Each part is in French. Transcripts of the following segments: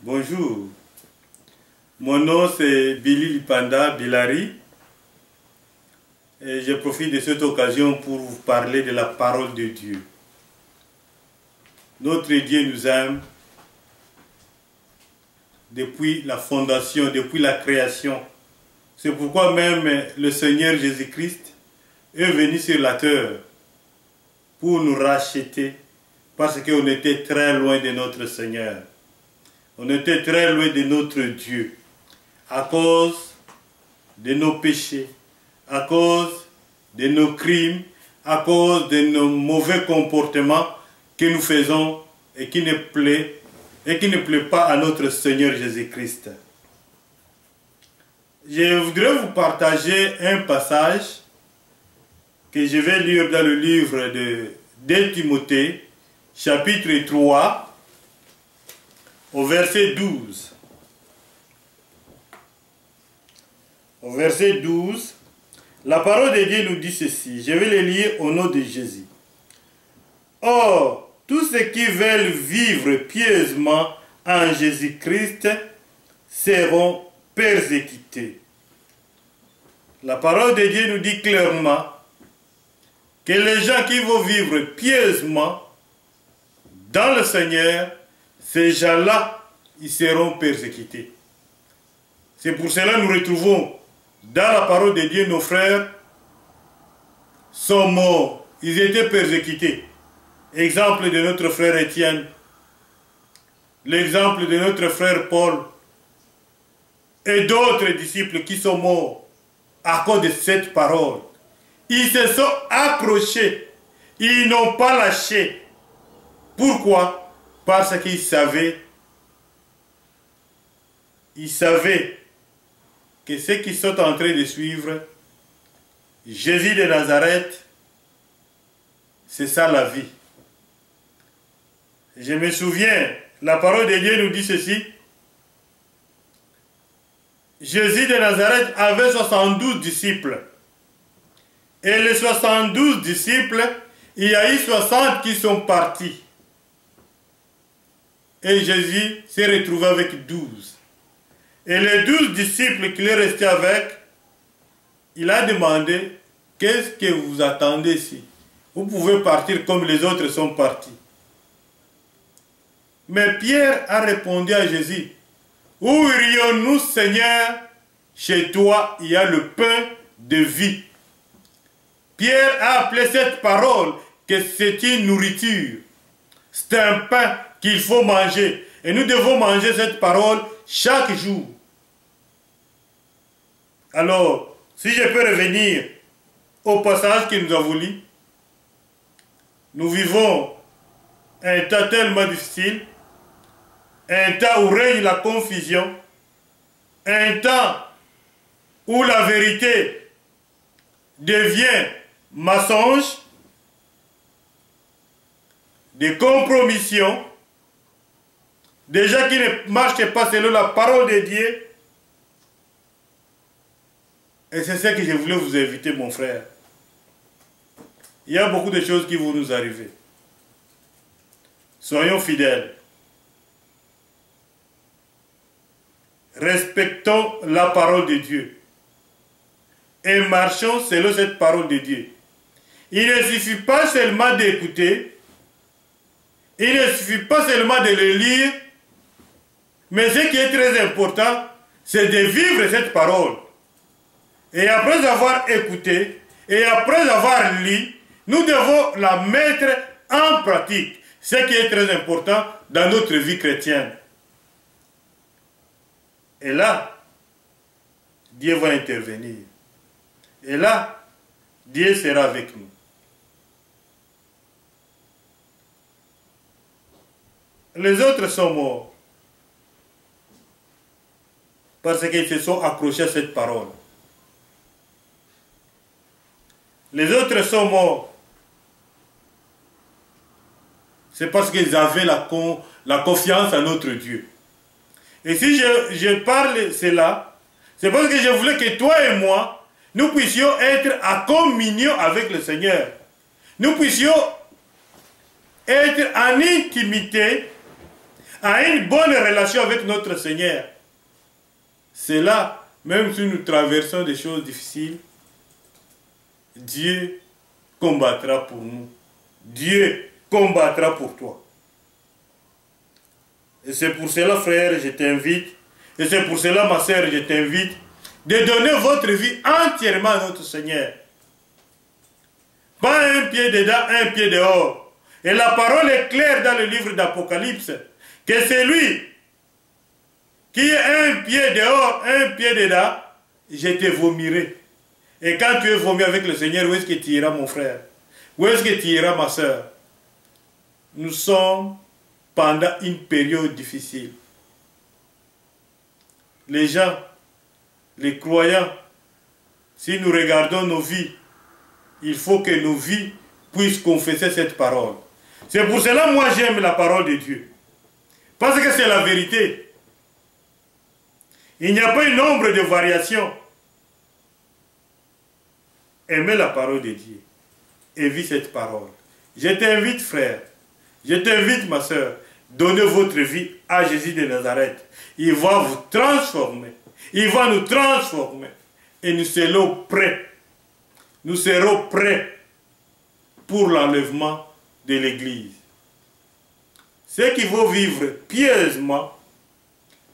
Bonjour, mon nom c'est Billy Lipanda Bilari et je profite de cette occasion pour vous parler de la parole de Dieu. Notre Dieu nous aime depuis la fondation, depuis la création. C'est pourquoi même le Seigneur Jésus-Christ est venu sur la terre pour nous racheter parce qu'on était très loin de notre Seigneur. On était très loin de notre Dieu à cause de nos péchés, à cause de nos crimes, à cause de nos mauvais comportements que nous faisons et qui ne plaît pas à notre Seigneur Jésus-Christ. Je voudrais vous partager un passage que je vais lire dans le livre de 2 Timothée, chapitre 3, au verset 12. Au verset 12, la parole de Dieu nous dit ceci. Je vais le lire au nom de Jésus. Or, tous ceux qui veulent vivre pieusement en Jésus-Christ seront persécutés. La parole de Dieu nous dit clairement que les gens qui vont vivre pieusement dans le Seigneur, ces gens-là, ils seront persécutés. C'est pour cela que nous retrouvons dans la parole de Dieu, nos frères sont morts. Ils étaient persécutés. Exemple de notre frère Étienne. L'exemple de notre frère Paul. Et d'autres disciples qui sont morts à cause de cette parole. Ils se sont accrochés. Ils n'ont pas lâché. Pourquoi? Parce qu'ils savaient que ceux qui sont en train de suivre Jésus de Nazareth, c'est ça la vie. Je me souviens, la parole de Dieu nous dit ceci. Jésus de Nazareth avait 72 disciples. Et les 72 disciples, il y a eu 60 qui sont partis. Et Jésus s'est retrouvé avec 12. Et les 12 disciples qu'il est resté avec, il a demandé, qu'est-ce que vous attendez ici? Vous pouvez partir comme les autres sont partis. Mais Pierre a répondu à Jésus, où irions-nous, Seigneur? Chez toi, il y a le pain de vie. Pierre a appelé cette parole que c'est une nourriture. C'est un pain qu'il faut manger. Et nous devons manger cette parole chaque jour. Alors, si je peux revenir au passage que nous avons lu, nous vivons un temps tellement difficile, un temps où règne la confusion, un temps où la vérité devient mensonge, des compromissions, des gens qui ne marchent pas selon la parole de Dieu. Et c'est ça que je voulais vous inviter, mon frère. Il y a beaucoup de choses qui vont nous arriver. Soyons fidèles. Respectons la parole de Dieu. Et marchons selon cette parole de Dieu. Il ne suffit pas seulement d'écouter. Il ne suffit pas seulement de le lire. Mais ce qui est très important, c'est de vivre cette parole. Et après avoir écouté, et après avoir lu, nous devons la mettre en pratique. Ce qui est très important dans notre vie chrétienne. Et là, Dieu va intervenir. Et là, Dieu sera avec nous. Les autres sont morts. Parce qu'ils se sont accrochés à cette parole. Les autres sont morts. C'est parce qu'ils avaient la confiance en notre Dieu. Et si je parle cela, c'est parce que je voulais que toi et moi, nous puissions être en communion avec le Seigneur. Nous puissions être en intimité à une bonne relation avec notre Seigneur. C'est là, même si nous traversons des choses difficiles, Dieu combattra pour nous. Dieu combattra pour toi. Et c'est pour cela, frère, je t'invite, et c'est pour cela, ma sœur, je t'invite, de donner votre vie entièrement à notre Seigneur. Pas un pied dedans, un pied dehors. Et la parole est claire dans le livre d'Apocalypse, que c'est lui qui est un pied dehors, un pied dedans, je te vomirai. Et quand tu es vomi avec le Seigneur, où est-ce que tu iras, mon frère? Où est-ce que tu iras, ma soeur? Nous sommes pendant une période difficile. Les gens, les croyants, si nous regardons nos vies, il faut que nos vies puissent confesser cette parole. C'est pour cela, moi, j'aime la parole de Dieu. Parce que c'est la vérité. Il n'y a pas une ombre de variation. Aimez la parole de Dieu et vis cette parole. Je t'invite, frère, je t'invite, ma soeur, donnez votre vie à Jésus de Nazareth. Il va vous transformer. Il va nous transformer. Et nous serons prêts. Nous serons prêts pour l'enlèvement de l'Église. Ceux qui vont vivre pieusement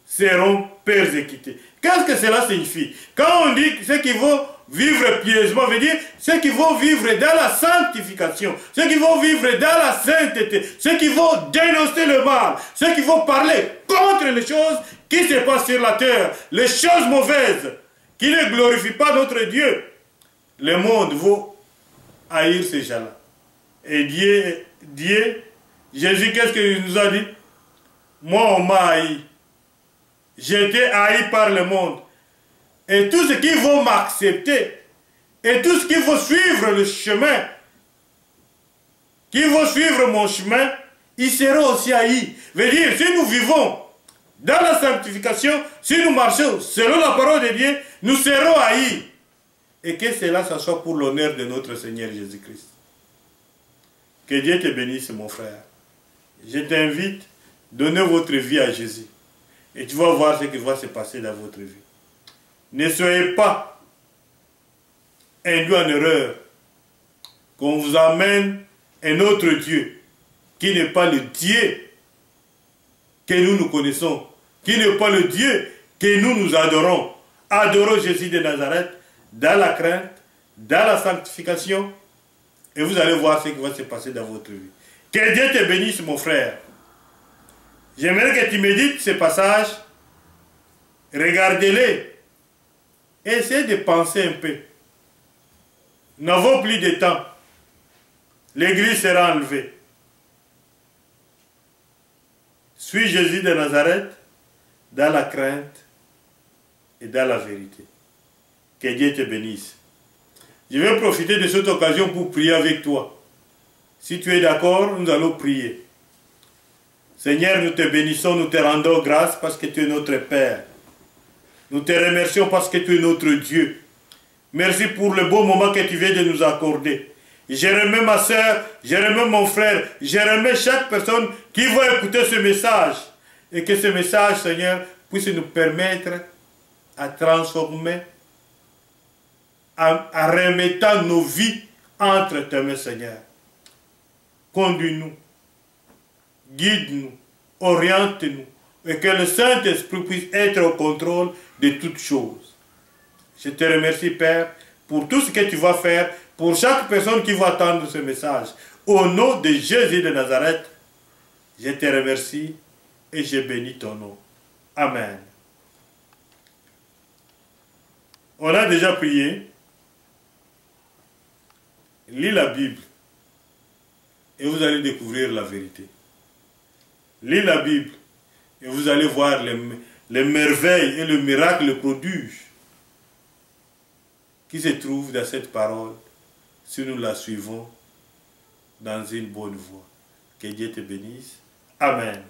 seront persécutés. Qu'est-ce que cela signifie? Quand on dit ceux qui vont vivre pieusement, veut dire ceux qui vont vivre dans la sanctification, ceux qui vont vivre dans la sainteté, ceux qui vont dénoncer le mal, ceux qui vont parler contre les choses qui se passent sur la terre, les choses mauvaises, qui ne glorifient pas notre Dieu. Le monde va haïr ces gens-là. Et Dieu, Jésus, qu'est-ce qu'il nous a dit? Moi, on m'a haï. J'ai été haï par le monde. Et tous ceux qui vont m'accepter, et tous ceux qui vont suivre le chemin, qui vont suivre mon chemin, ils seront aussi haïs. Veut dire, si nous vivons dans la sanctification, si nous marchons selon la parole de Dieu, nous serons haïs. Et que cela, ça soit pour l'honneur de notre Seigneur Jésus-Christ. Que Dieu te bénisse, mon frère. Je t'invite, donnez votre vie à Jésus. Et tu vas voir ce qui va se passer dans votre vie. Ne soyez pas induits en erreur, qu'on vous amène un autre Dieu, qui n'est pas le Dieu que nous connaissons, qui n'est pas le Dieu que nous adorons. Adorons Jésus de Nazareth dans la crainte, dans la sanctification, et vous allez voir ce qui va se passer dans votre vie. Que Dieu te bénisse, mon frère. J'aimerais que tu médites ces passages, regardez-les, essayez de penser un peu. Nous n'avons plus de temps. L'église sera enlevée. Suis Jésus de Nazareth dans la crainte et dans la vérité. Que Dieu te bénisse. Je vais profiter de cette occasion pour prier avec toi. Si tu es d'accord, nous allons prier. Seigneur, nous te bénissons, nous te rendons grâce parce que tu es notre Père. Nous te remercions parce que tu es notre Dieu. Merci pour le beau moment que tu viens de nous accorder. Je remets ma soeur, je remets mon frère, je remets chaque personne qui va écouter ce message. Et que ce message, Seigneur, puisse nous permettre à transformer, à remettre nos vies entre tes mains, Seigneur. Conduis-nous, guide-nous, oriente-nous, et que le Saint-Esprit puisse être au contrôle de toutes choses. Je te remercie, Père, pour tout ce que tu vas faire, pour chaque personne qui va attendre ce message. Au nom de Jésus de Nazareth, je te remercie et je bénis ton nom. Amen. On a déjà prié. Lis la Bible et vous allez découvrir la vérité. Lis la Bible et vous allez voir les merveilles et le miracle, le prodige qui se trouve dans cette parole si nous la suivons dans une bonne voie. Que Dieu te bénisse. Amen.